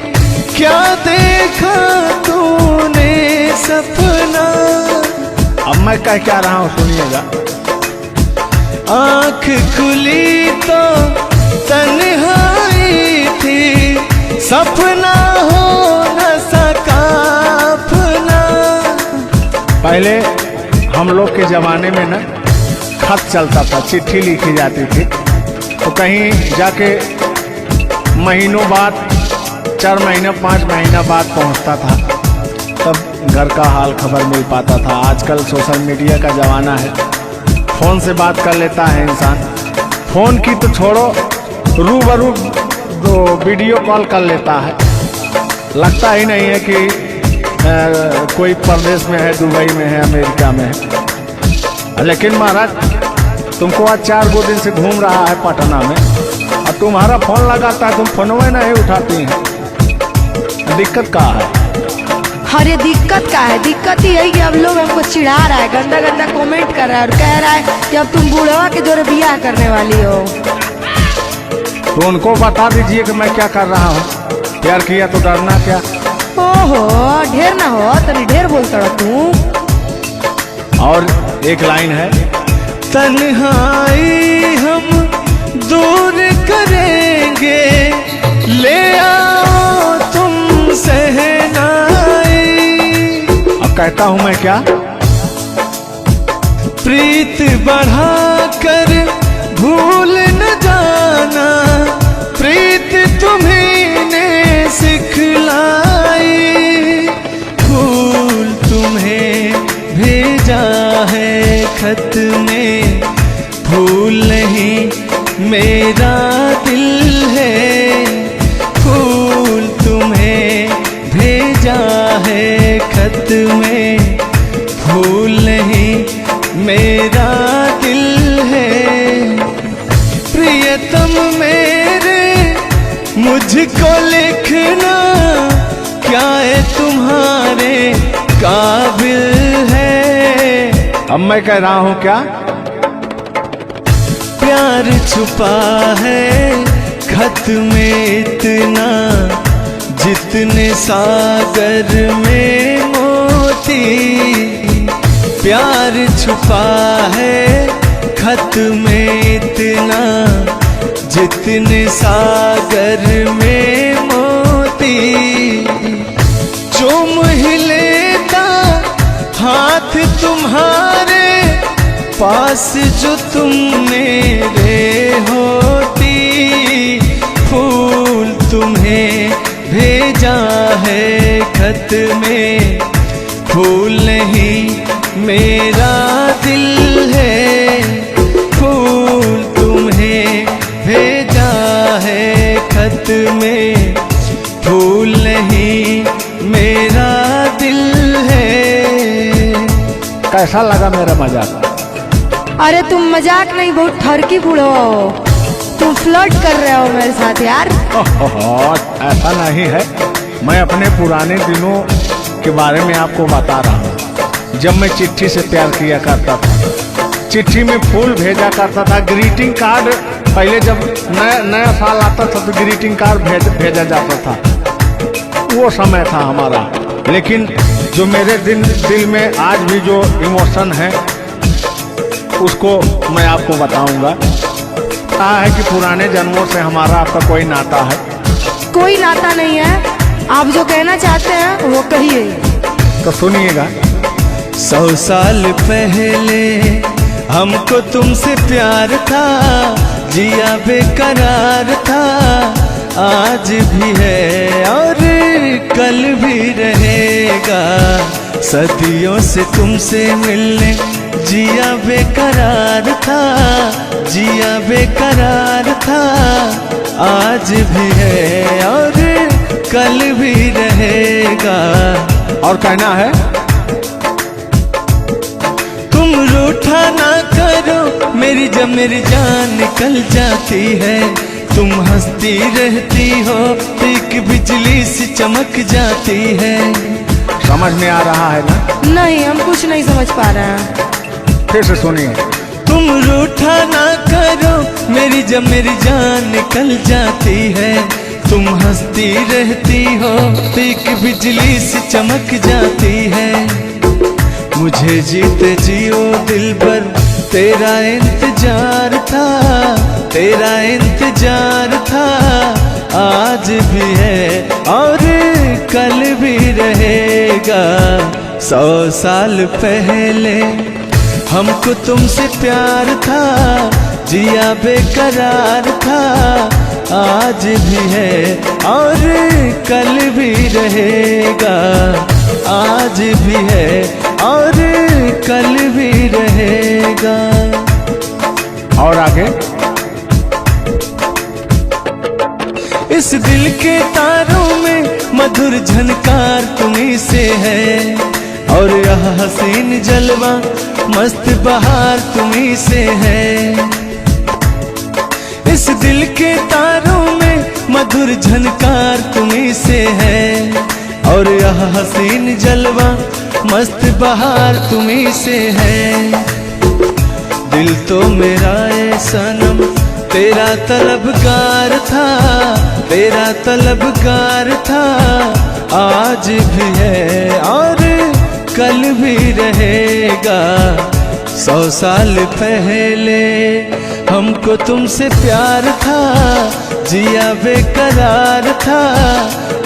क्या देखा तूने सपना। अब मैं कह क्या रहा हूँ सुनिएगा। आँख खुली तो तन्हाई थी, सपना हो न सका अपना। पहले हम लोग के जमाने में ना खत चलता था, चिट्ठी लिखी जाती थी, तो कहीं जाके महीनों बाद, 4 महीना 5 महीना बाद पहुंचता था, तब घर का हाल खबर मिल पाता था। आजकल सोशल मीडिया का ज़माना है, फ़ोन से बात कर लेता है इंसान। फ़ोन की तो छोड़ो, रूबरू दो वीडियो कॉल कर लेता है। लगता ही नहीं है कि कोई परदेश में है, दुबई में है, अमेरिका में है। लेकिन महाराज, तुमको आज 4 दिन से घूम रहा है पटना में, और तुम्हारा फोन लगाता है, तुम फोनवे नहीं उठाती हैं। दिक्कत कहाँ है? अरे दिक्कत क्या है? दिक्कत ही यही कि अब लोग हमको चिढ़ा रहा है, गंदा गंदा कमेंट कर रहा है और कह रहा है कि अब तुम बूढ़वा के जोरे बियाह करने वाली हो। तो उनको बता दीजिए कि मैं क्या कर रहा हूँ। प्यार किया तो डरना क्या? ओहो, ढेर ना हो, तनी ढेर बोलता रहा तू। और एक लाइन है, तन्हाई हम दूर करेंगे, ले आओ तुम सहनाई। अब कहता हूँ मैं क्या? प्रीत बढ़ाकर भूल न जाना, प्रीत तुम्हीं ने सिखलाई। फूल तुम्हें भेजा है खत में, फूल नहीं मेरा दिल है। फूल तुम्हें भेजा है खत में, फूल नहीं मेरा दिल है। प्रियतम मेरे मुझको लिखना, क्या है तुम्हारे काबिल है। अब मैं कह रहा हूं क्या? प्यार छुपा है खत में इतना, जितने सागर में मोती। प्यार छुपा है खत में इतना, जितने सागर में मोती। चूम ही लेता हाथ तुम्हारे, पास जो तुम मेरे होती। फूल तुम्हें भेजा है खत में, फूल नहीं मेरा दिल है। फूल तुम्हें भेजा है खत में, फूल नहीं मेरा दिल है। कैसा लगा मेरा मजाक? अरे तुम मजाक नहीं, बहुत ठरकी बूढ़ो हो। तुम फ्लर्ट कर रहे हो मेरे साथ यार। ऐसा नहीं है, मैं अपने पुराने दिनों के बारे में आपको बता रहा हूँ। जब मैं चिट्ठी से प्यार किया करता था, चिट्ठी में फूल भेजा करता था, ग्रीटिंग कार्ड। पहले जब नया साल आता था तो ग्रीटिंग कार्ड भेजा जाता था, वो समय था हमारा। लेकिन जो मेरे दिल में आज भी जो इमोशन है, उसको मैं आपको बताऊंगा। कहा है कि पुराने जन्मों से हमारा आपका कोई नाता है। कोई नाता नहीं है, आप जो कहना चाहते हैं वो कहिए। तो सुनिएगा। 100 साल पहले हमको तुमसे प्यार था, जिया बेकरार था। आज भी है और कल भी रहेगा, सदियों से तुमसे मिलने जिया बेकरार था, जिया बेकरार था। आज भी है और कल भी रहेगा। और कहना है, तुम रूठा ना करो मेरी, जब मेरी जान निकल जाती है। तुम हंसती रहती हो तो एक बिजली सी चमक जाती है। समझ में आ रहा है ना? नहीं, हम कुछ नहीं समझ पा रहे हैं। फिर से सुनिए। तुम रूठा ना करो मेरी, जब मेरी जान निकल जाती है। तुम हंसती रहती हो तो एक बिजली सी चमक जाती है। मुझे जीते जियो दिल पर तेरा इंतजार था, तेरा इंतजार था। आज भी है और कल भी रहेगा। 100 साल पहले हमको तुमसे प्यार था, जिया बेकरार था। आज भी है और कल भी रहेगा। आज भी है और कल भी रहेगा। और आगे, इस दिल के तारों में मधुर झनकार तुम्हीं से है। और यह हसीन जलवा मस्त बहार तुम्हीं से है। इस दिल के तारों में मधुर झनकार तुम्हीं से है। और यह हसीन जलवा मस्त बहार तुम्हीं से है। दिल तो मेरा ए सनम तेरा तलबगार था, तेरा तलबगार था। आज भी है और कल भी रहेगा। 100 साल पहले हमको तुमसे प्यार था, जिया बेकरार था।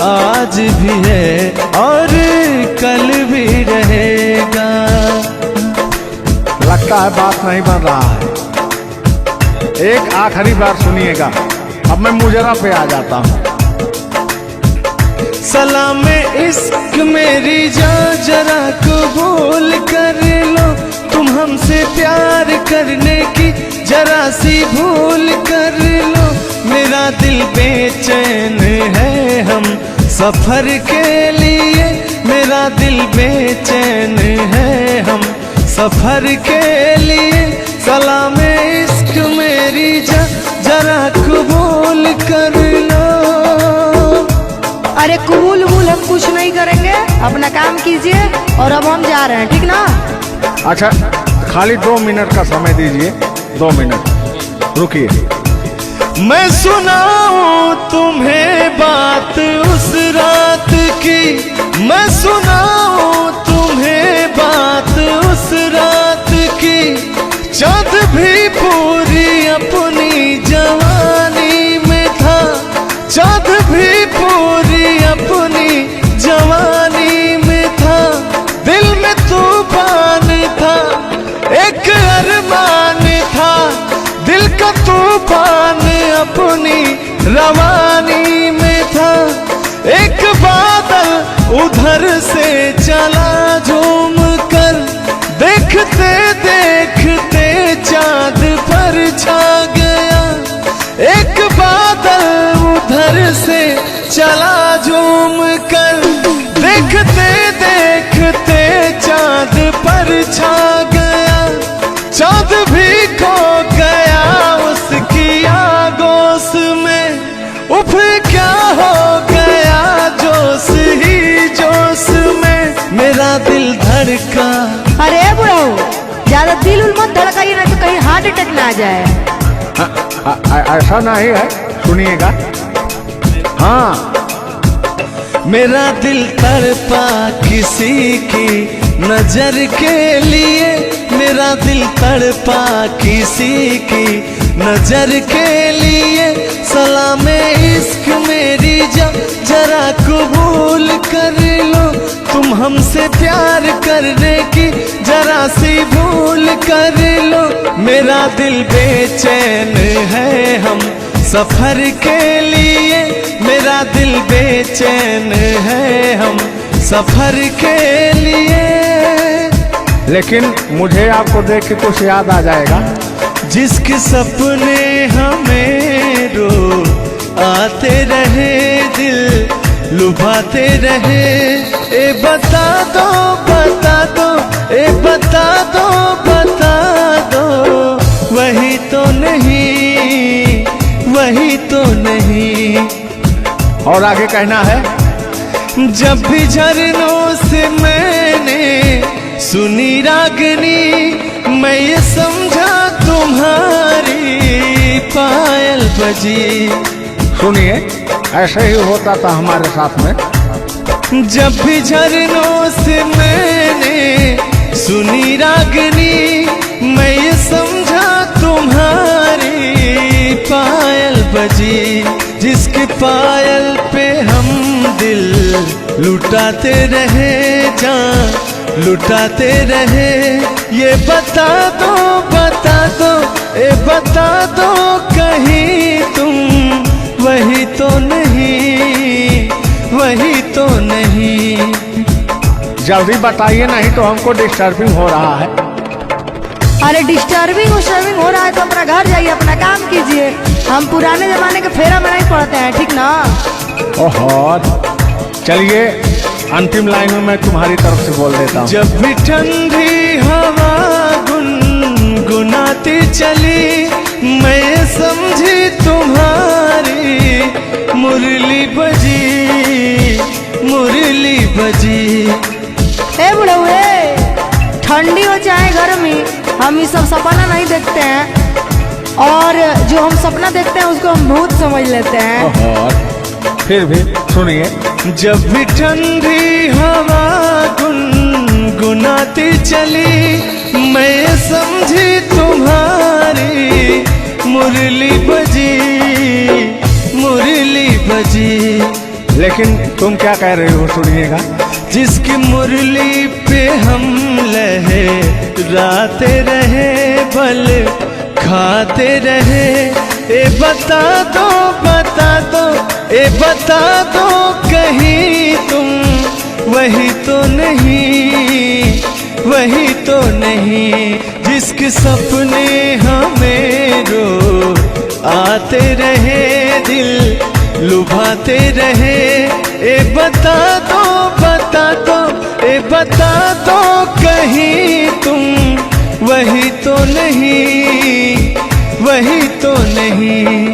आज भी है और कल भी रहेगा। लगता है बात नहीं बन रहा है। एक आखिरी बार सुनिएगा, अब मैं मुजरा पे आ जाता हूँ। सलाम इश्क मेरी जान जरा कबूल कर लो, तुम हमसे प्यार करने की जरा सी भूल कर लो। मेरा दिल बेचैन है हम सफर के लिए, मेरा दिल बेचैन है हम सफर के लिए। सलाम इश्क मेरी जरा कबूल कर लो। अरे कबूल वबूल हम कुछ नहीं करेंगे, अपना काम कीजिए और अब हम जा रहे हैं, ठीक ना? अच्छा, खाली 2 मिनट का समय दीजिए, 2 मिनट रुकिए। मैं सुनाऊं तुम्हें बात उस रात की, मैं सुनाऊं तुम्हें बात उस रात की। चाँद भी पूरी अपनी जवानी में था, चाँद भी पूरी अपनी जवानी में था। दिल में तूफान था, एक अरमान था, दिल का तूफान अपनी रवानी में था। एक बादल उधर से चला झूम कर, देखते देखते चाँद पर छा गया। एक बादल उधर से चला झूम कर, देखते देखते चाँद पर छा गया। चाँद भी खो गया उसकी आगोश में, उफ क्या हो गया जोश ही जोश में। मेरा दिल धड़का। अरे बुढ़ाओ, ज्यादा दिल उल मत धड़काइए, ना तो कहीं हार्ट अटैक ना आ जाए। ऐसा नहीं है, सुनिएगा। हाँ, मेरा दिल तड़पा किसी की नजर के लिए, मेरा दिल तड़पा किसी की नजर के लिए। सलाम इश्क मेरी जरा कबूल कर लो, तुम हमसे प्यार करने की जरा सी भूल कर लो। मेरा दिल बेचैन है हम सफर के लिए, मेरा दिल बेचैन है हम सफर के लिए। लेकिन मुझे आपको देख के कुछ याद आ जाएगा। जिसके सपने हमें रो आते रहे, दिल लुभाते रहे। ए बता दो बता दो, ए बता दो बता दो, वही तो नहीं, वही तो नहीं। और आगे कहना है, जब भी झरनों से मैंने सुनी रागनी, मैं ये समझा तुम्हारी पायल बजी। सुनिए, ऐसे ही होता था हमारे साथ में। जब भी झरनों से मैंने सुनी रागनी, मैं ये समझा तुम्हारी पायल बजी। जिसके पायल पे हम दिल लुटाते रहे, जान लुटाते रहे। ये बता दो बता दो, ए बता दो कहीं तुम वही तो नहीं, वही तो नहीं। जल्दी बताइए, नहीं तो हमको डिस्टर्बिंग हो रहा है। अरे डिस्टर्बिंग हो रहा है तो अपना घर जाइए, अपना काम कीजिए। हम पुराने जमाने के फेरा में नहीं पड़ते हैं, ठीक ना? ओहो, चलिए अंतिम लाइन में मैं तुम्हारी तरफ से बोल देता हूँ। जब भी ठंडी हवा गुनगुनाती चली, मैं समझी तुम्हारी मुरली बजी, मुरली बजी। ए बुढ़ऊ, ठंडी हो चाहे गर्मी, हम ये सब सपना नहीं देखते हैं, और जो हम सपना देखते हैं उसको हम भूत समझ लेते हैं। ओहो, फिर भी सुनिए। जब भी ठंडी हवा गुनगुनाती चली, मैं समझी तुम्हारी मुरली बजी, मुरली बजी। लेकिन तुम क्या कह रहे हो, सुनिएगा। जिसकी मुरली पे हम लहे राते रहे बल खाते रहे। ए बता दो ए बता दो कहीं तुम वही तो नहीं जिसके सपने हमें रो आते रहे, दिल लुभाते रहे। ए बता दो ए बता दो कहीं तुम वही तो नहीं